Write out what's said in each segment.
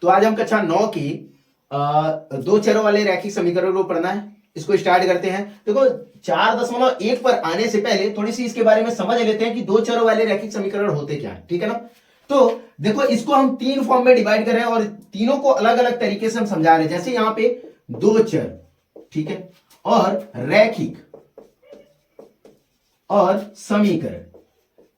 तो आज हम कक्षा 9 की दो चरों वाले रैखिक समीकरण को पढ़ना है। इसको स्टार्ट करते हैं। देखो 4.1 पर आने से पहले थोड़ी सी इसके बारे में समझ लेते हैं कि दो चरों वाले रैखिक समीकरण होते क्या है, ठीक है ना। तो देखो इसको हम तीन फॉर्म में डिवाइड कर रहे हैं और तीनों को अलग अलग तरीके से हम समझा रहे हैं। जैसे यहां पे दो चर, ठीक है, और रैखिक और समीकरण,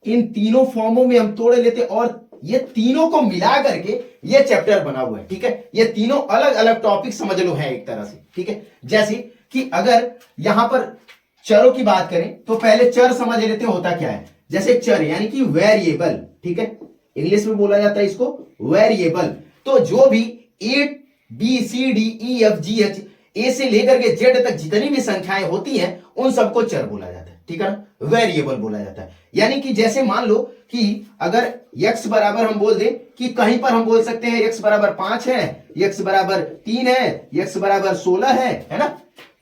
इन तीनों फॉर्मों में हम तोड़ लेते और ये तीनों को मिला करके ये चैप्टर बना हुआ है, ठीक है। ये तीनों अलग अलग टॉपिक समझ लो है एक तरह से, ठीक है। जैसे कि अगर यहां पर चरों की बात करें तो पहले चर समझ लेते हैं होता क्या है। जैसे चर यानी कि वेरिएबल, ठीक है, इंग्लिश में बोला जाता है इसको वेरिएबल। तो जो भी A B C D E F G H A से लेकर के जेड तक जितनी भी संख्याएं होती हैं उन सबको चर बोला जाता है, ठीक है ना, वेरिएबल बोला जाता है। यानी कि जैसे मान लो कि अगर x बराबर हम बोल दें कि कहीं पर हम बोल सकते हैं x बराबर 5 है, x बराबर 3 है, x बराबर 16 है ना।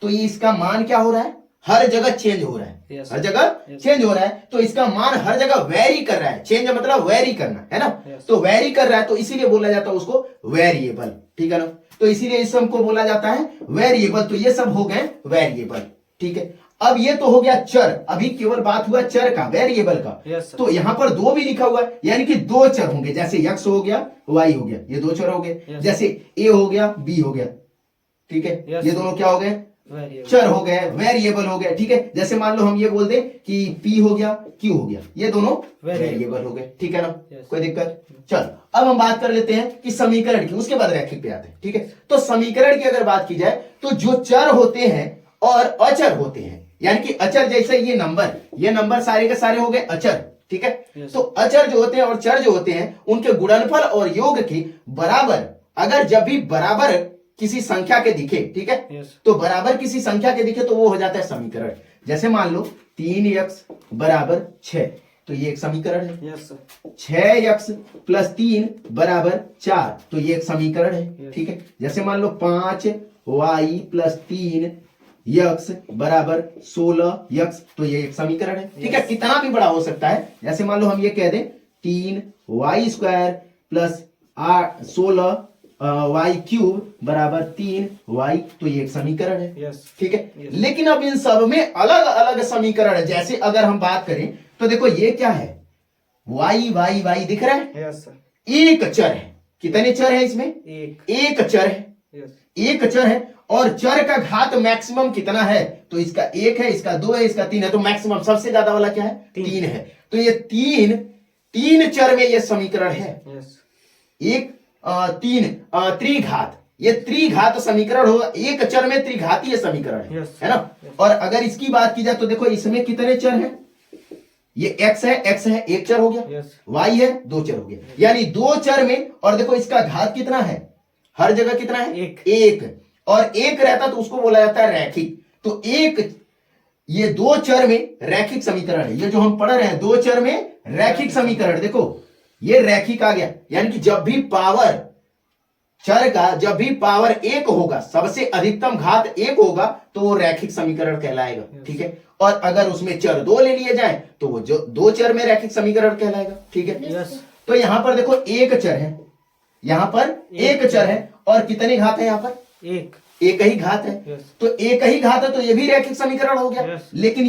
तो ये इसका मान क्या हो रहा है, हर जगह चेंज हो रहा है, yes, हर जगह चेंज हो रहा है। तो इसका मान हर जगह वेरी कर रहा है। चेंज मतलब वेरी करना है ना, yes. तो वेरी कर रहा है तो इसीलिए बोला जाता है उसको वेरिएबल, ठीक है ना। तो इसीलिए इस सबको बोला जाता है वेरिएबल। तो ये सब हो गए वेरिएबल, ठीक है। अब ये तो हो गया चर, अभी केवल बात हुआ चर का, वेरिएबल का। yes, तो यहां पर दो भी लिखा हुआ है, यानी कि दो चर होंगे। जैसे x हो गया, y हो गया, ये दो चर हो गए। yes, जैसे a हो गया, b हो गया, ठीक है। yes, ये दोनों क्या हो गए, चर हो गए, वेरिएबल हो गए, ठीक है। जैसे मान लो हम ये बोल दें कि p हो गया, q हो गया, ये दोनों वेरिएबल हो गए, ठीक है ना। कोई दिक्कत। चल अब हम बात कर लेते हैं कि समीकरण की, उसके बाद रैखिक पे आते हैं, ठीक है। तो समीकरण की अगर बात की जाए तो जो चर होते हैं और अचर होते हैं, यानी कि अचर जैसे ये नंबर सारे के सारे हो गए अचर, ठीक है। तो अचर जो होते हैं और चर जो होते हैं उनके गुणनफल और योग के बराबर अगर जब भी बराबर किसी संख्या के दिखे, ठीक है, तो बराबर किसी संख्या के दिखे तो वो हो जाता है समीकरण। जैसे मान लो 3x बराबर 6, तो ये एक समीकरण है। 6x प्लस 3 बराबर 4, तो ये एक समीकरण है, ठीक है। जैसे मान लो 5y प्लस 3 x बराबर 16x, तो ये एक समीकरण है, ठीक है। कितना भी बड़ा हो सकता है। जैसे मान लो हम ये कह दें 3y square plus 16y cube बराबर 3y, तो ये एक समीकरण है, ठीक है। लेकिन अब इन सब में अलग अलग समीकरण है। जैसे अगर हम बात करें तो देखो ये क्या है, y दिख रहा है, एक चर है। कितने चर है इसमें, एक चर है, एक चर है। और चर का घात मैक्सिमम कितना है, तो इसका 1 है, इसका 2 है, इसका 3 है, तो मैक्सिमम सबसे ज्यादा वाला क्या है, 3 है। तो ये तीन चर में ये समीकरण है। एक त्रिघात, ये त्रिघात समीकरण होगा। एक चर में त्रिघातीय समीकरण है ना। और अगर इसकी बात की जाए तो देखो इसमें कितने चर हैं, ये x है, एक चर हो गया, y है, दो चर हो गया, यानी दो चर में। और देखो इसका घात कितना है, हर जगह कितना है, एक। और एक रहता तो उसको बोला जाता है रैखिक। तो एक ये दो चर में रैखिक समीकरण है। ये जो हम पढ़ रहे हैं दो चर में रैखिक समीकरण, देखो ये रैखिक आ गया। यानी कि जब भी पावर चर का जब भी पावर एक होगा, सबसे अधिकतम घात एक होगा, तो वो रैखिक समीकरण कहलाएगा, ठीक है। और अगर उसमें चर दो ले लिए जाए तो वो जो दो चर में रैखिक समीकरण कहलाएगा, ठीक है। तो यहां पर देखो एक चर है, यहां पर एक चर है और कितने घात है, यहां पर एक ही घात है। तो एक ही घात है तो ये भी रैखिक समीकरण हो गया। लेकिन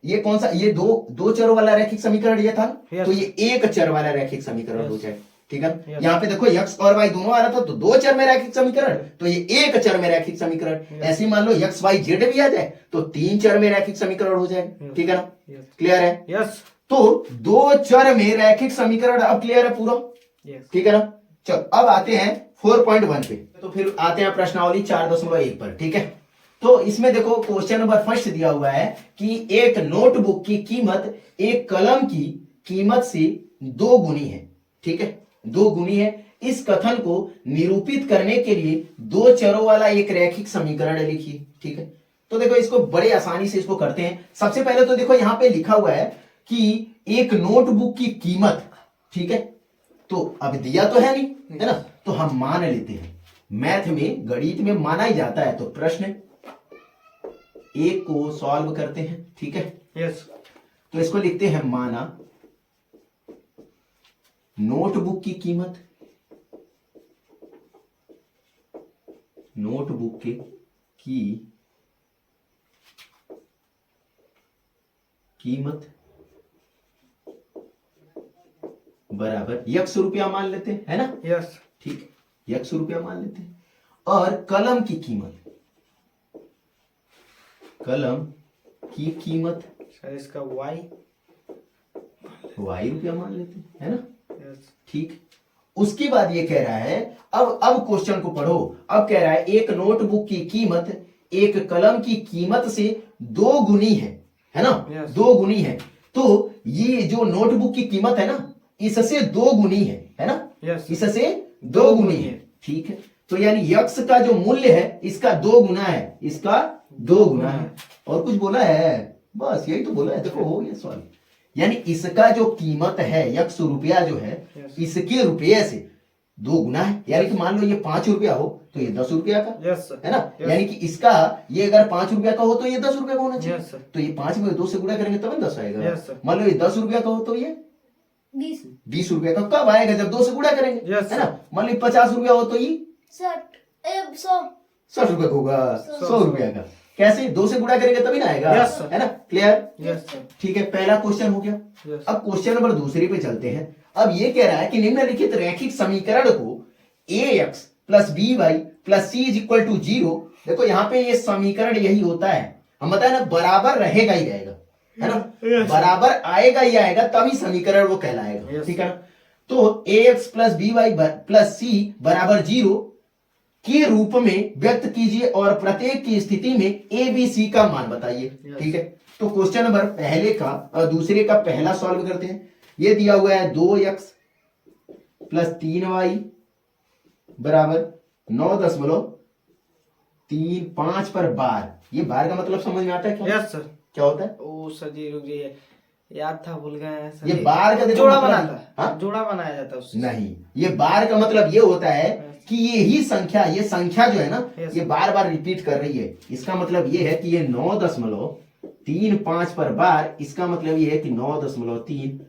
ये कौन सा, ये दो चरों वाला रैखिक समीकरण ये था, तो ये एक चर वाला रैखिक समीकरण हो जाए, ठीक है। यहाँ पे देखो x और y दोनों आ रहा था, तो दो चर में रैखिक समीकरण, तो ये एक चर में रैखिक समीकरण। ऐसे मान लो x y z भी आ जाए तो तीन चर में रैखिक समीकरण हो जाएगा, ठीक है ना। क्लियर है, यस। तो दो चर में रैखिक समीकरण अब क्लियर है पूरा, ठीक है ना। चलो अब आते हैं 4.1 पे। तो फिर आते हैं प्रश्नावली 4.1 पर, ठीक है। तो इसमें देखो क्वेश्चन नंबर फर्स्ट दिया हुआ है कि एक नोटबुक की कीमत एक कलम की कीमत से 2 गुनी है, ठीक है, 2 गुनी है। इस कथन को निरूपित करने के लिए दो चरों वाला एक रैखिक समीकरण लिखिए, ठीक है। तो देखो इसको बड़े आसानी से इसको करते हैं। सबसे पहले तो देखो यहां पे लिखा हुआ है कि एक नोटबुक की कीमत, ठीक है। तो अब दिया तो है नहीं, है ना, तो हम मान लेते हैं। मैथ में गणित में माना ही जाता है। तो प्रश्न एक को सॉल्व करते हैं, ठीक है, यस। तो इसको लिखते हैं माना नोटबुक की कीमत नोटबुक की कीमत बराबर यक्स रुपया मान लेते हैं, है ना? यस। ठीक, यक्स रुपया मान लेते हैं। और कलम की कीमत, कलम की कीमत सर इसका वाई रुपया मान लेते हैं, है ना? यस। ठीक, उसके बाद ये कह रहा है, अब क्वेश्चन को पढ़ो। अब कह रहा है एक नोटबुक की कीमत एक कलम की कीमत से 2 गुनी है ना? Yes. 2 गुनी है। तो ये जो नोटबुक की कीमत है ना, इससे 2 गुनी है ना? Yes. इससे 2 गुनी है। ठीक है, तो यानी यक्स का जो मूल्य है इसका 2 गुना है, इसका 2 गुना है। और कुछ बोला है? बस यही तो बोला है। देखो हो गया सवाल। यानी इसका जो कीमत है यक्स रुपया जो है, Yes. इसके रुपये से 2 गुना है। यानी कि मान लो ये 5 रुपया हो तो ये 10 रुपया का, यस सर। है ना? Yes. यानी कि इसका ये अगर 5 रुपया का हो तो ये 10 रुपया का होना चाहिए। Yes, sir. तो ये 5 में 2 से गुणा करेंगे तब 10 आएगा। Yes, sir. मान लो ये 10 रुपया का हो तो ये 20 रुपया का कब आएगा? जब 2 से गुणा करेंगे, Yes, है ना? मान लो 50 रुपया हो तो ये 60 रुपया का होगा, 100 रुपया का। कैसे? 2 से गुणा करेंगे तभी ना आएगा, Yes, sir. है ना? क्लियर? Yes sir. ठीक है, पहला क्वेश्चन हो गया। यस। अब क्वेश्चन नंबर दूसरे पे चलते हैं। अब ये कह रहा है कि निम्नलिखित रैखिक समीकरण को ax plus B Y plus C is equal to 0। देखो यहाँ पे ये समीकरण यही होता है, हम बताए ना, बराबर रहेगा ही रहेगा, है ना? Yes. बराबर आएगा ही आएगा तभी समीकरण वो कहलाएगा। Yes. ठीक है ना? तो ax plus B Y plus C बराबर 0 के रूप में व्यक्त कीजिए और प्रत्येक की स्थिति में ए बी सी का मान बताइए। Yes. ठीक है, तो क्वेश्चन नंबर पहले का और दूसरे का पहला सॉल्व करते हैं। ये दिया हुआ है 2x प्लस 3y बराबर 9.35 पर बार। ये बार का मतलब समझ में आता है क्या? Yes sir. क्या होता है? ओ सर जी रुक जाइए, याद था भूल गए हैं सर। ये बार का देखो जोड़ा मतलब- बनाता है। हाँ? जोड़ा बनाया जाता है उससे। नहीं, ये बार का मतलब ये होता है कि ये ही संख्या, ये संख्या जो है ना, Yes. ये बार बार रिपीट कर रही है। इसका मतलब ये है कि ये 9.35 पर बार, इसका मतलब ये है कि 9.35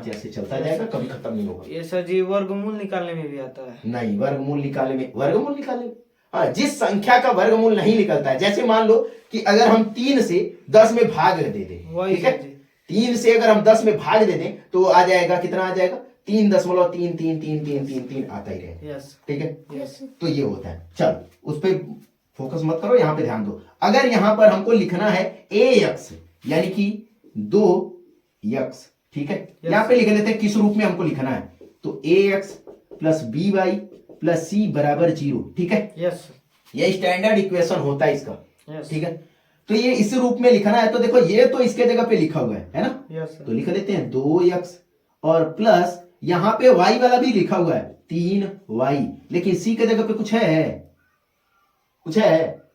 ऐसे चलता जाएगा, कभी खत्म नहीं होगा। ये सर जी वर्गमूल निकालने में भी आता है। नहीं, वर्गमूल निकालने में, हाँ, जिस संख्या का वर्गमूल नहीं निकलता है, जैसे मान लो कि अगर हम 3 से 10 में भाग दे दें, वही ठीक है? सर जी। 3 से अगर हम 10 में भाग दे दें तो आ जाएगा, कितना आ जाएगा? 3.333333 आता ही रहेगा। यस। ठीक है, यस तो ये होता है। चल, उस पे फोकस मत करो, यहाँ पे ध्यान दो। अगर यहाँ पर हमको लिखना है ax यानी कि 2x, ठीक है, यहाँ पे लिख लेते हैं किस रूप में हमको लिखना है। तो ax plus B Y plus C बराबर 0। ठीक है, यस। ये स्टैंडर्ड इक्वेशन होता है इसका। यस। ठीक है, तो ये इस रूप में लिखना है। तो देखो ये तो इसके जगह पे लिखा हुआ है ना? यस तो लिख लेते हैं 2x और प्लस यहां पे y वाला भी लिखा हुआ है 3y, लेकिन c के जगह पे कुछ है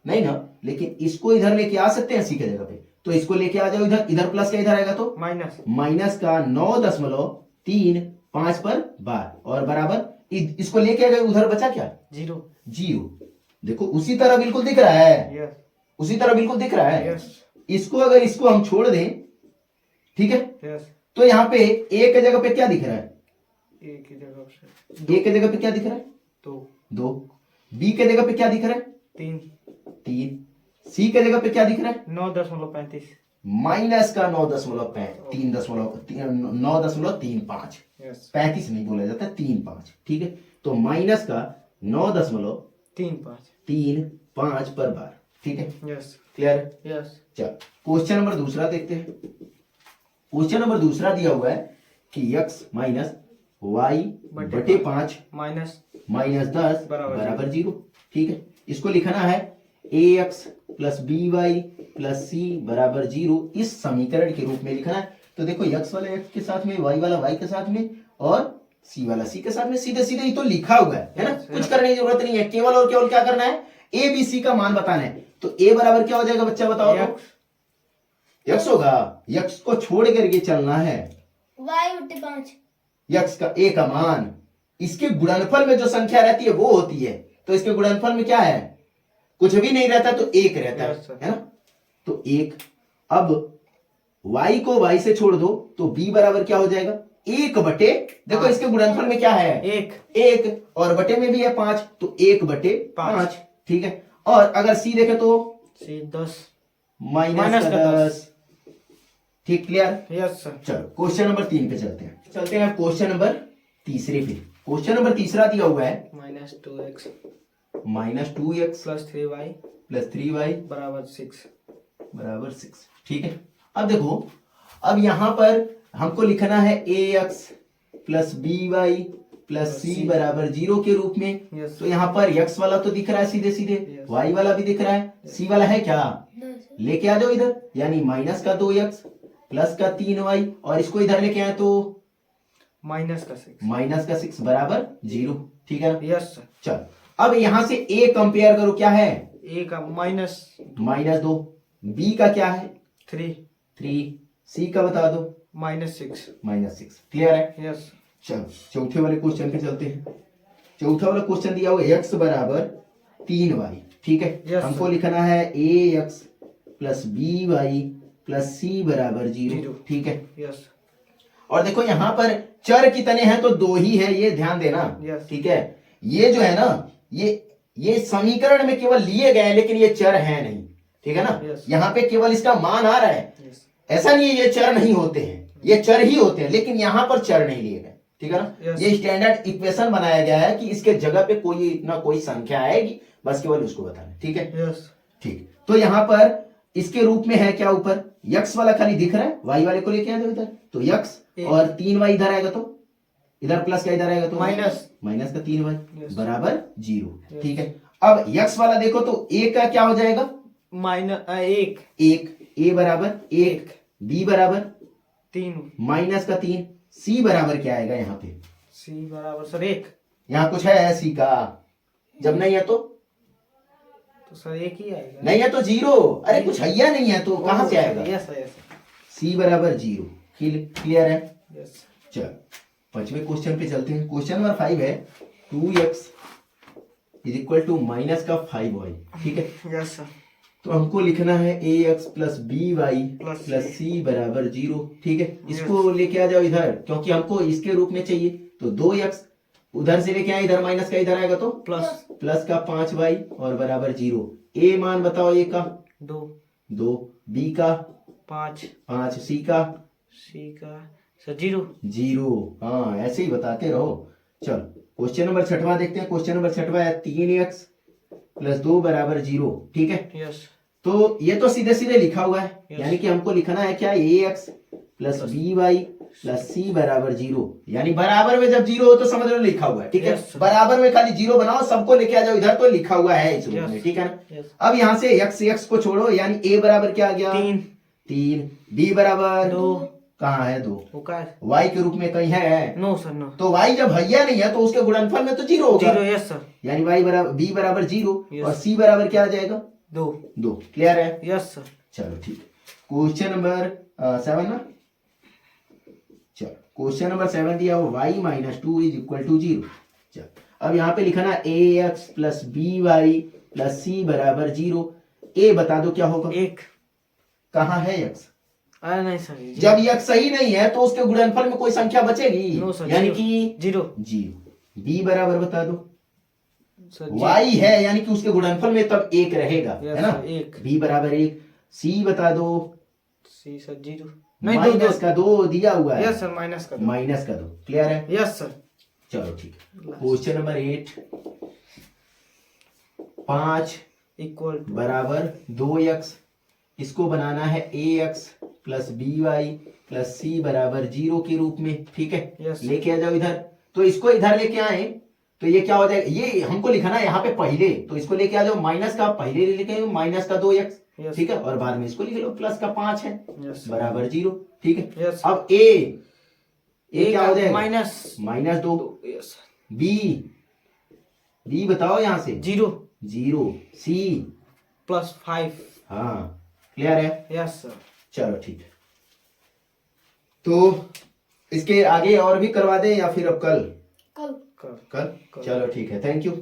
नहीं ना? लेकिन इसको इधर लेके आ सकते हैं c के जगह पे, तो इसको लेके आ जाओ इधर। इधर प्लस का इधर आएगा तो माइनस का 9.35 पर बार और बराबर इसको लेके आ गए उधर, बचा क्या? 0। देखो उसी तरह बिल्कुल दिख रहा है, यस। उसी तरह बिल्कुल दिख रहा है। यस। इसको अगर इसको हम छोड़ दें, ठीक है, यस। तो यहाँ पे a के जगह पे क्या दिख रहा है? एक ही जगह से a के जगह पे क्या दिख रहा है? 2। b के जगह पे क्या दिख रहा है? 3। 3। c के जगह पे क्या दिख रहा है? 9.35। माइनस का 9.35। यस। 35 नहीं बोला जाता, 35। ठीक है, तो माइनस का 9.35 पर बार। ठीक है, यस। क्लियर? यस। चल, क्वेश्चन नंबर दूसरा देखते हैं। क्वेश्चन नंबर दूसरा दिया हुआ है कि x माइनस वाई बटे 5 माइनस 10 बराबर 0। ठीक है, इसको लिखना है ax plus B Y plus C बराबर 0। इस समीकरण के रूप में लिखना है। तो देखो x वाला x के साथ में, y वाला y के साथ में और c वाला c के साथ में, सीधे सीधे ही तो लिखा हुआ है ना? कुछ करने की जरूरत नहीं है, केवल और केवल क्या करना है? a b c का मान बताना है। तो a बराबर क्या हो जाएगा बच्चा, बताओ तो? x होगा, x को छोड़ करके चलना है, y बटे 5 x का a का मान, इसके गुणनफल में जो संख्या रहती है वो होती है। तो इसके गुणनफल में क्या है? कुछ भी नहीं रहता, तो 1 रहता है ना? तो 1। अब y को y से छोड़ दो तो b बराबर क्या हो जाएगा? 1 बटे, देखो इसके गुणनफल में क्या है, एक 1 और बटे में भी है 5, तो 1 बटे 5, ठीक है। और अगर सी देखे तो सी 10 माइनस का 10, ठीक, क्लियर। Yes sir. चलो क्वेश्चन नंबर 3 पे चलते हैं क्वेश्चन नंबर तीसरे पे। क्वेश्चन नंबर तीसरा दिया हुआ है -2x -2x plus 3y plus 3y बराबर 6। बराबर 6, ठीक है। अब देखो, अब यहां पर हमको लिखना है ax plus by plus c बराबर 0 के रूप में। यस तो यहाँ पर x वाला तो दिख रहा है सीधे सीधे, Yes. y वाला भी दिख रहा है, c वाला है क्या, 10 लेके आ जाओ इधर, यानी माइनस का 2x प्लस का 3y, और इसको इधर लेके आए तो माइनस का 6। माइनस का 6 बराबर 0, ठीक है ना। Yes sir. चल, अब यहां से a कंपेयर करो, क्या है, ए का -2, b का क्या है, 3 c का बता दो, -6। -6, क्लियर है। यस चलो चौथे वाले क्वेश्चन पे चलते हैं। चौथा वाला क्वेश्चन दिया हुआ x बराबर 3y, ठीक है। Yes, हमको sir. लिखना है ax plus by plus c बराबर 0, 0, ठीक है। यस और देखो यहाँ पर चर कितने हैं, तो 2 ही है, ये ध्यान देना, Yes. ठीक है। ये जो है ना, ये समीकरण में केवल लिए गए हैं, लेकिन ये चर है नहीं, ठीक है ना। Yes. यहाँ पे केवल इसका मान आ रहा है, यस ऐसा नहीं है ये चर नहीं होते हैं, ये चर ही होते हैं, लेकिन यहाँ पर चर नहीं लिए गए, ठीक है ना। Yes. ये स्टैंडर्ड इक्वेशन बनाया गया है कि इसके जगह पे कोई ना कोई संख्या आएगी, बस केवल उसको बताना, ठीक है। यस ठीक, तो यहाँ पर इसके रूप में है क्या, ऊपर x वाला खाली दिख रहा है, y वाले को लेके आ जाओ इधर, तो x और 3y इधर आएगा, तो इधर प्लस का इधर आएगा, तो माइनस का 3y Yes. बराबर 0, ठीक है। अब x वाला देखो तो a का क्या हो जाएगा, -1 1, a बराबर 1, b बराबर 3 माइनस का 3, c बराबर क्या आएगा यहाँ पे, सी बराबर सर 1। यहाँ कुछ है c का, जब नहीं है तो सर 1 ही आएगा। नहीं है तो 0, अरे कुछ हैया नहीं है तो कहां से आएगा, यस सर यस c बराबर 0, क्लियर है। यस चल पांचवें क्वेश्चन पे चलते हैं। क्वेश्चन नंबर 5 है 2x is equal to minus का 5y, ठीक है। Yes sir. तो हमको लिखना है ax plus by plus plus c बराबर 0, ठीक है। इसको लेके आ जाओ इधर, क्योंकि हमको इसके रूप में चाहिए, तो 2x उधर से लेके आए, इधर माइनस का इधर आएगा, तो प्लस का 5y और बराबर 0। a मान बताओ, a का 2 b का 5 c का सी का सर 0। हाँ, ऐसे ही बताते रहो। चल क्वेश्चन नंबर 6वां देखते हैं। क्वेश्चन नंबर 6वां है 3x प्लस 2 बराबर 0, ठीक है। यस तो ये तो सीधे सीधे लिखा हुआ है, Yes. यानी कि हमको लिखना है क्या, ax plus by plus c बराबर 0, यानी बराबर में जब 0 हो तो समझ लो लिखा हुआ है, ठीक है। Yes. बराबर में खाली 0 बनाओ, सबको लेके आ जाओ इधर, तो लिखा हुआ है इस रूप में, Yes. ठीक है ना। यस अब यहाँ से x को छोड़ो, यानी a बराबर क्या आ गया, 3, b बराबर 2 कहाँ है, 2, वो का y के रूप में कहीं है, नो सर नो तो y जब हैया नहीं है तो उसके गुणनफल में तो 0 होगा, 0। यस सर यानी y बराबर b बराबर 0 Yes. और c बराबर क्या आ जाएगा, 2। क्लियर है। Yes sir. चलो ठीक है। क्वेश्चन नंबर 7 ना, चलो क्वेश्चन नंबर 7 दिया हो y minus 2 is equal to 0। चलो अब यहाँ पे लिखना ax plus by plus c बराबर 0। a बता दो क्या होगा, 1। कहाँ है x, अरे नहीं सर ये जब x सही नहीं है तो उसके गुणनफल में कोई संख्या बचेगी, नो सर, यानी zero. कि 0 b बराबर बता दो, सर y है, यानी कि उसके गुणनफल में तब 1 रहेगा, Yes, है ना। sir, 1 b बराबर 1, c बता दो, सी सर 0 नहीं 2 माइनस का 2 दिया हुआ है, यस सर माइनस का 2। माइनस का 2, क्लियर है। Yes sir. चलो ठीक है। क्वेश्चन नंबर 8 5 इक्वल टू बराबर 2x, इसको बनाना है ax plus by plus c बराबर 0 के रूप में, ठीक है। Yes. लेके आ जाओ इधर, तो इसको इधर लेके आए तो ये क्या हो जाएगा, ये हमको लिखना है यहाँ पे पहले, तो इसको लेके आ जाओ, माइनस का पहले लेके आओ माइनस का 2x, Yes. ठीक है, और बाद में इसको लिख लो प्लस का 5 है यस बराबर 0, ठीक है। Yes. अब a क्या हो जाएगा, माइनस 2, यस b बताओ यहाँ से 0 c प्लस 5। हाँ, क्लियर है। Yes sir. चलो ठीक है, तो इसके आगे और भी करवा दें या फिर अब कल कल कल चलो ठीक है, थैंक यू।